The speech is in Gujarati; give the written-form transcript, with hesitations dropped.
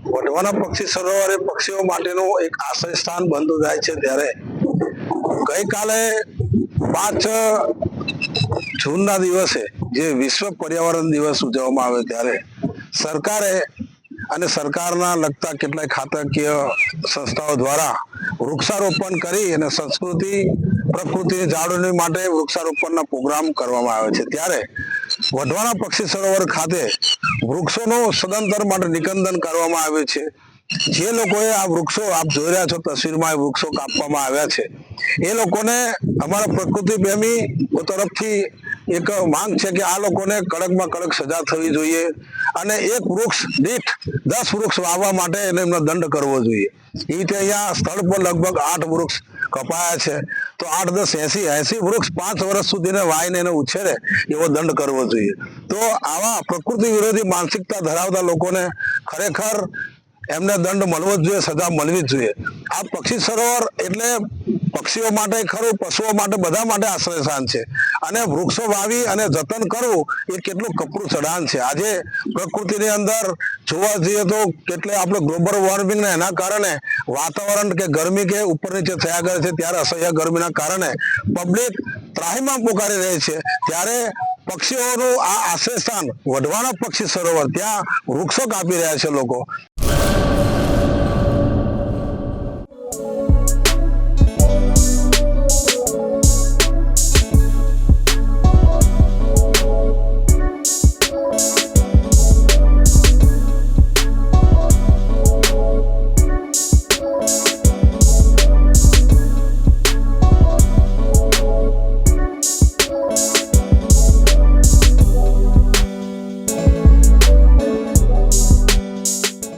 વઢવાના પક્ષી સરોવર એ પક્ષીઓ માટેનું એક આશ્રય સ્થાન બનતું જાય છે ત્યારે ગઈકાલે 5 જૂનના દિવસે જે વિશ્વ પર્યાવરણ દિવસ ઉજવવામાં આવે ત્યારે સરકારે અને સરકારના લગતા કેટલાય ખાતાકીય સંસ્થાઓ દ્વારા વૃક્ષારોપણ કરી અને સંસ્કૃતિ પ્રકૃતિની જાળવણી માટે વૃક્ષારોપણના પ્રોગ્રામ કરવામાં આવે છે ત્યારે વઢવાના પક્ષી સરોવર ખાતે વૃક્ષોનું સદંતર માટે નિકંદન કરવામાં આવ્યું છે। જે લોકોએ આ વૃક્ષો આપ જોઈ રહ્યા છો તસવીરમાં એ વૃક્ષો કાપવામાં આવ્યા છે એ લોકોને અમારા પ્રકૃતિ પ્રેમી તરફથી એક માંગ છે કે આ લોકોને કડકમાં કડક સજા થવી જોઈએ અને એક વૃક્ષ દીઠ 10 વૃક્ષ વાવવા માટે એમને દંડ કરવો જોઈએ। એ રીતે અહીંયા સ્થળ પર લગભગ 8 વૃક્ષ કપાયા છે તો 8, 10, 80 વૃક્ષ 5 વર્ષ સુધીને વાવીને એને ઉછેરે એવો દંડ કરવો જોઈએ। તો આવા પ્રકૃતિ વિરોધી માનસિકતા ધરાવતા લોકોને ખરેખર એમને દંડ મળવો જ જોઈએ, સજા મળવી જ જોઈએ। આ પક્ષી સરોવર એટલે પક્ષીઓ માટે ખરું, પશુઓ માટે, બધા માટે આશ્રય સ્થાન છે અને વૃક્ષો વાવી અને જતન કરવું એ કેટલું કપરું ચઢાણ છે। આજે પ્રકૃતિની અંદર જોવા જઈએ તો કેટલે આપણે ગ્લોબલ વોર્મિંગ ને એના કારણે વાતાવરણ કે ગરમી કે ઉપર નીચે થયા કરે છે ત્યારે અસહ્ય ગરમીના કારણે પબ્લિક ત્રાહિમામ પોકારી રહી છે ત્યારે પક્ષીઓનું આ આશ્રય સ્થાન વઢવાના પક્ષી સરોવર ત્યાં વૃક્ષો કાપી રહ્યા છે લોકો